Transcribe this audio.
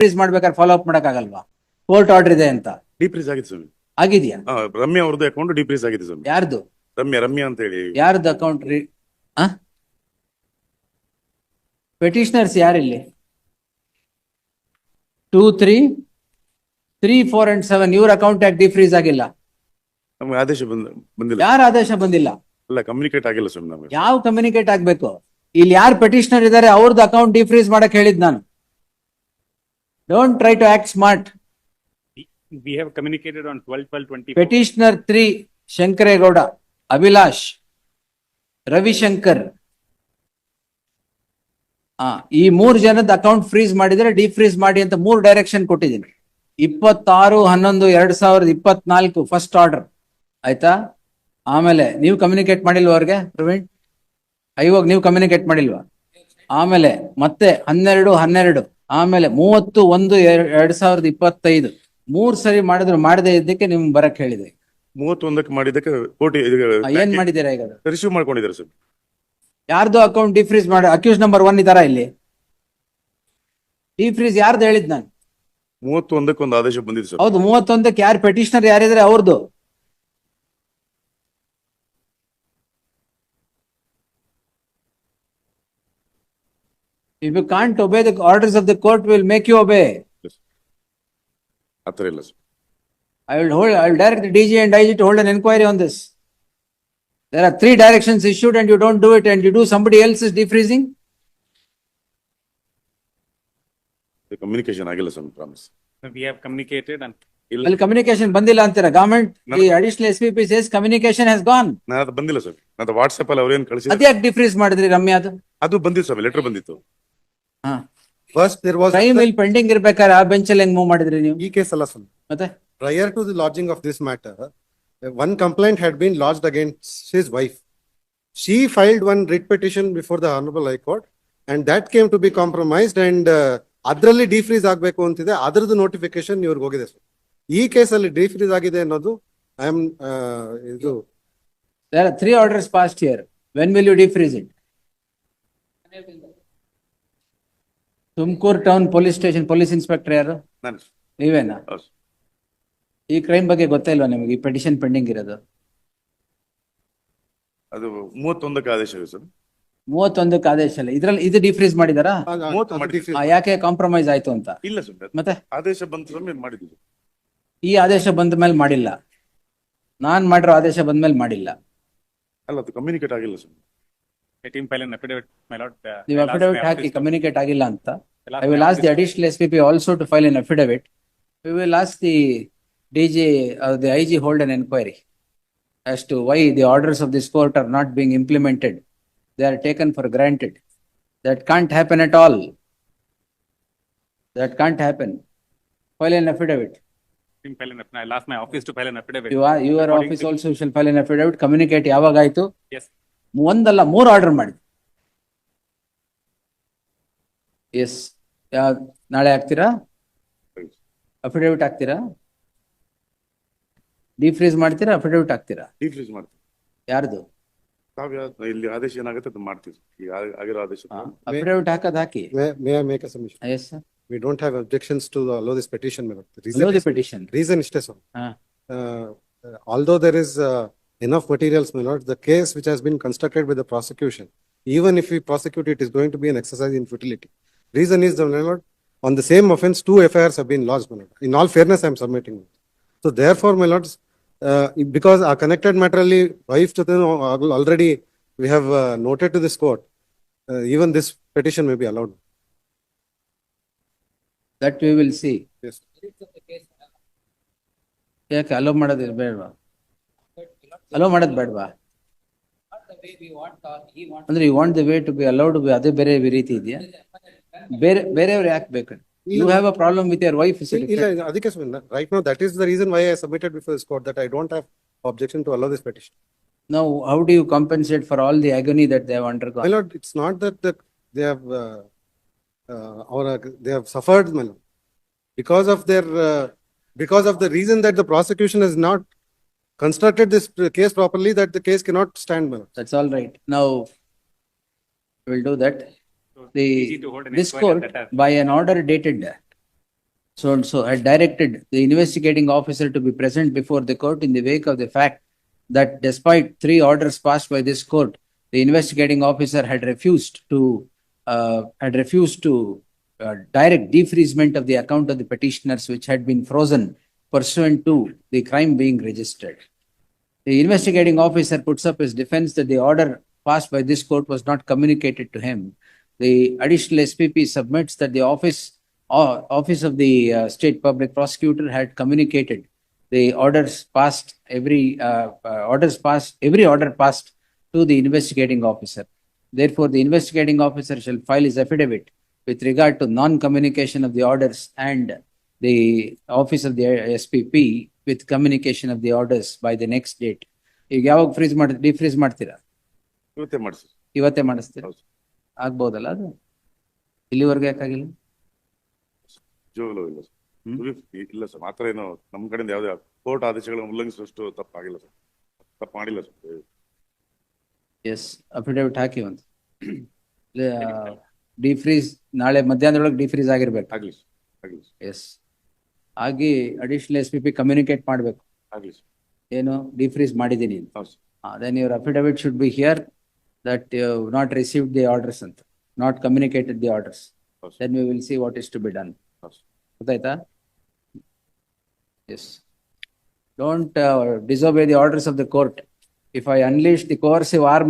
ಡಿಫ್ರೀಸ್ ಮಾಡ್ಬೇಕಾದ್ರೆ follow up ಮಾಡಕ್ ಆಗಲ್ವಾ? ಕೋರ್ಟ್ ಆರ್ಡರ್ ಇದೆ ಅಂತ. ಡಿಫ್ರೀಸ್ ಆಗಿದೆ ಸ್ವಾಮಿ. ಆಗಿದ್ಯಾ? ರಮ್ಯಾ ಅವ್ರದ್ದು ಅಕೌಂಟ್ ಡಿಫ್ರೀಸ್ ಆಗಿದೆ ಸ್ವಾಮಿ. ಯಾರ್ದು? ರಮ್ಯಾ ಅಂತ ಹೇಳಿ. ಯಾರ್ದು ಅಕೌಂಟ್? ಪೆಟಿಷನರ್ಸ್ ಯಾರಿಲ್ಲಿ? 2, 3, 3, 4 and 7 ಇವ್ರ ಅಕೌಂಟ್ ಯಾಕೆ ಡಿಫ್ರೀಸ್ ಆಗಿಲ್ಲ? ನಮ್ಗೆ ಆದೇಶ ಬಂದಿಲ್ಲ. ಯಾರ ಆದೇಶ ಬಂದಿಲ್ಲ? ಅಲ್ಲ, ಕಮ್ಯುನಿಕೇಟ್ ಆಗಿಲ್ಲ ಸ್ವಾಮಿ ನಮ್ಗೆ. ಯಾವ ಕಮ್ಯುನಿಕೇಟ್ ಆಗ್ಬೇಕು? ಇಲ್ಲಿ ಯಾರು ಪೆಟಿಷನರ್ ಇದಾರೆ ಅವ್ರದ್ದು ಅಕೌಂಟ್ ಡಿಫ್ರೀಸ್ ಮಾಡಕ್ ಹೇಳಿದ್ ನಾನು. Don't try to act smart. We have communicated on 12/12/24. Petitioner 3 Shankaregowda, Abhilash, Ravishankar, ಈ 3 ಜನದ ಅಕೌಂಟ್ ಫ್ರೀಸ್ ಮಾಡಿದ್ರೆ ಡಿಫ್ರೀಸ್ ಮಾಡಿ ಅಂತ 3 ಡೈರೆಕ್ಷನ್ ಕೊಟ್ಟಿದ್ದೀನಿ. 26/11/2024 ಫಸ್ಟ್ ಆರ್ಡರ್ ಆಯ್ತಾ? ಆಮೇಲೆ ನೀವು ಕಮ್ಯುನಿಕೇಟ್ ಮಾಡಿಲ್ವಾ ಅವ್ರಿಗೆ? ಪ್ರವೀಣ್, ಇವಾಗ ನೀವು ಕಮ್ಯುನಿಕೇಟ್ ಮಾಡಿಲ್ವಾ? ಆಮೇಲೆ ಮತ್ತೆ 12/12, ಆಮೇಲೆ 30/1/2025 3 ಸರಿ ಮಾಡಿದ್ರು. ಮಾಡದೇ ಇದ್ದಕ್ಕೆ ನಿಮ್ಗೆ ಬರಕ್ ಹೇಳಿದೆ. 31ಕ್ಕೆ ಮಾಡಿದ್ದಕ್ಕೆ ಕೋಟಿ ಏನ್ ಮಾಡಿದ್ದೀರಾ ಈಗ? ರಿಸೀವ್ ಮಾಡ್ಕೊಂಡಿದ್ದಾರೆ ಸರ್. ಯಾರ್ದು ಅಕೌಂಟ್ ಡಿಫ್ರೀಸ್ ಮಾಡಿ? ಅಕ್ಯೂಸ್ ನಂಬರ್ 1 ಇದಾರ ಇಲ್ಲಿ? ಡಿಫ್ರೀಸ್ ಯಾರ್ದು ಹೇಳಿದ್ ನಾನು? 31ಕ್ಕೆ ಒಂದು ಆದೇಶ ಬಂದಿದೆ ಸರ್. ಹೌದು, 31ಕ್ಕೆ ಯಾರು ಪೆಟಿಷನರ್ ಯಾರಿದ್ರೆ ಅವ್ರದ್ದು. If you can't obey the orders of the court, we will make you obey. ಆತರ ಇಲ್ಲ sir. I will direct the DG and IG to hold an inquiry on this. There are 3 directions issued and you don't do it, and you do somebody else's defreezing. Communication ಆಗಿಲ್ಲ sir, promise. We have communicated and Well, communication ಬಂದಿಲ್ಲ ಅಂತೀರಾ? Government, the additional SPP says communication has gone. ಅದು ಬಂದಿಲ್ಲ sir. ನಾನು WhatsApp ಅಲ್ಲಿ ಅವ್ರೇನ್ ಕಳಿಸಿದ್ರು ಅದ್ಯಾಕೆ ಡಿಫ್ರೀಸ್ ಮಾಡಿದ್ರಿ ರಮ್ಯಾದು? ಅದು ಬಂದಿತ್ತು ಸರ್, ಲೆಟರ್ ಬಂದಿತ್ತು. First, there was ಟೈಮ್ ಇಲ್ಲಿ ಪೆಂಡಿಂಗ್ ಇರ್ಬೇಕಾದ್ರೆ ಆ ಬೆಂಚ್ ಅಲ್ಲಿ ಹೆಂಗ್ ಮೂವ್ ಮಾಡಿದ್ರಿ ನೀವು? ಈ case ಅಲ್ಲ sir. ಮತ್ತೆ Prior to the lodging of this matter, one complaint had been lodged against his wife. She filed one writ petition before the Honorable High Court, and that came to be compromised, and ಅದರಲ್ಲಿ ಡಿಫ್ರೀಸ್ ಆಗ್ಬೇಕು ಅಂತಿದೆ. ಅದರದ್ದು notification ಇವ್ರಿಗೆ ಹೋಗಿದೆ sir. ಈ case ಅಲ್ಲಿ ಡಿಫ್ರೀಸ್ ಆಗಿದೆ ಅನ್ನೋದು ಐ ಆಮ್ ಇದು. there are 3 orders passed here. When will you defreeze it? Tumakuru town police station police inspector ಯಾರು? ನಾನು ನೀವೇನಾ? ಹೌದು. ಈ ಕ್ರೈಮ್ ಬಗ್ಗೆ ಗೊತ್ತೇ ಇಲ್ವಾ ನಿಮಗೆ? ಈ ಪೆಟಿಷನ್ ಪೆಂಡಿಂಗ್ ಇರೋದು ಅದು 31ಕ್ಕೆ ಆದೇಶ ಇದೆ ಸರ್. 31ಕ್ಕೆ ಆದೇಶ ಇಲ್ಲ. ಇದ್ರಲ್ಲಿ ಇದು ಡಿಫ್ರೀಸ್ ಮಾಡಿದಾರಾ? ಯಾಕೆ ಕಾಂಪ್ರಮೈಸ್ ಆಯ್ತು ಅಂತ? ಇಲ್ಲ ಸರ್, ಮತ್ತೆ ಆದೇಶ ಬಂತು ಸರ್, ಮಾಡಿದ್ವಿ. ಈ ಆದೇಶ ಬಂದ ಮೇಲೆ ಮಾಡಿಲ್ಲ. ನಾನ್ ಮಾಡಿರೋ ಆದೇಶ ಬಂದ ಮೇಲೆ ಮಾಡಿಲ್ಲ. ಅಲ್ಲ, ಅದು ಕಮ್ಯುನಿಕೇಟ್ ಆಗಿಲ್ಲ sir. the team file an affidavit, my lord. ನೀವು ಅಫಿಡವಿಟ್ ಹಾಕಿ ಕಮ್ಯುನಿಕೇಟ್ ಆಗಿಲ್ಲ ಅಂತ. I will ask the additional SPP also to file an affidavit. We will ask the DG or the IG hold an inquiry as to why the orders of this court are not being implemented. They are taken for granted. That can't happen at all. That can't happen. File an affidavit. Team file an affidavit. I'll ask my office to file an affidavit. Your According office to- also shall file an affidavit. Communicate ಯಾವಾಗ ಆಯ್ತು? Yes. ಒಂದಲ್ಲ 3 order ಮಾಡಿ. S, ನಾಳೆ ಹಾಕ್ತೀರಾ? Affidavit ಹಾಕ್ತೀರಾ? ಡಿಫ್ರೀಸ್ ಮಾಡ್ತೀರಾ? Affidavit ಹಾಕ್ತೀರಾ? ಡಿಫ್ರೀಸ್ ಮಾಡ್ತೀವಿ. ಯಾರ್ದು? ಇಲ್ಲಿ ಆದೇಶ ಏನಾಗುತ್ತೆ ಅದು ಮಾಡ್ತೀವಿ. ಈಗ ಆಗಿರೋ ಆದೇಶ ಅಫಿಡವಿಟ್ ಹಾಕದ್ ಹಾಕಿ. May I make a submission? Yes, sir. We don't have objections to allow this petition, my lord. The Allow the reason, petition. reason is so. Ah. Although there is enough materials, my lord, the case which has been constructed with the prosecution, even if we prosecute it, is going to be an exercise in futility. Reason is, my lord, on the same offense, 2 FIRs have been lodged, my lord. In all fairness, I am submitting. So therefore, my lords, because our connected matter ಅಲ್ಲಿ wife ಜೊತೆ already we have noted to this court, even this petition may be allowed. That we will see. Yes. ಯಾಕೆ allow ಮಾಡೋದು ಬೇಡವಾ? Allow ಮಾಡೋದು ಬೇಡವಾ? ಅಂದ್ರೆ you want the way to be allowed be, ಅದೇ ಬೇರೆ ರೀತಿ ಇದೆಯಾ? ಬೇರೆಯವ್ರು ಯಾಕೆ ಬೇಕು? You have a problem with your wife. ಇಲ್ಲ, ಅದಕ್ಕೆ right now that is the reason why I submitted before this court, that I don't have objection to allow this petition. Now, how do you compensate for all the agony that they have undergone? My lord, it's not that they have they have suffered, my lord, because of their because of the reason that the prosecution has not constructed this case properly, that the case cannot stand, my lord. That's all right. Now, we'll do that. So, The easy to hold an this inquiry on court, that. by an order dated so and so had directed the investigating officer to be present before the court in the wake of the fact that despite 3 orders passed by this court, the investigating officer had refused to direct defreezement of the account of the petitioners which had been frozen pursuant to the crime being registered. The investigating officer puts up his defense that the order passed by this court was not communicated to him. The additional SPP submits that the office of the state public prosecutor had communicated the orders passed, every order passed to the investigating officer. Therefore, the investigating officer shall file his affidavit with regard to non-communication of the orders and the office of the SPP with communication of the orders by the next date. ಈಗ ಯಾವಾಗ ಡಿಫ್ರೀಸ್ ಮಾಡ್ತೀರಾ? ಇವತ್ತೇ ಮಾಡಿಸಿ. ಇವತ್ತೇ ಮಾಡಿಸ್ತೀರಾ? ಹೌದು. ಆಗ್ಬೋದಲ್ಲ ಅದು? ಇಲ್ಲಿವರೆಗೆ ಯಾಕಾಗಿಲ್ಲ? ನಿಜವಾಗ್ಲೂ ಇಲ್ಲ ಸರ್. ಇಲ್ಲ ಸರ್, ಮಾತ್ರ ಏನು ನಮ್ಮ ಕಡೆಯಿಂದ ಯಾವುದೇ ಕೋರ್ಟ್ ಆದೇಶಗಳನ್ನು ಉಲ್ಲಂಘಿಸುವಷ್ಟು ತಪ್ಪಾಗಿಲ್ಲ ಸರ್. ತಪ್ಪು ಮಾಡಿಲ್ಲ ಸರ್. ಎಸ್, ಅಫಿಡವಿಟ್ ಹಾಕಿ ಒಂದು ಡಿಫ್ರೀಸ್ ನಾಳೆ ಮಧ್ಯಾಹ್ನದೊಳಗೆ ಡಿಫ್ರೀಸ್ ಆಗಿರ್ಬೇಕು. ಆಗ್ಲಿ ಸರ್, ಆಗ್ಲಿ ಸರ್, ಎಸ್, ಆಗಿ ಅಡಿಷನಲ್ SPP ಕಮ್ಯುನಿಕೇಟ್ ಮಾಡಬೇಕು. ಆಗ್ಲಿ ಸರ್. ಏನು ಡಿಫ್ರೀಸ್ ಮಾಡಿದ್ದೀನಿ ಅಂತ. ಹೌದು sir. Then your affidavit should be here that you have not received the orders and not communicated the orders. ಹೌದು sir. Then we will see what is to be done. ಹೌದು sir. ಗೊತ್ತಾಯ್ತಾ? Yes. Don't disobey the orders of the court. If I unleash the coercive arm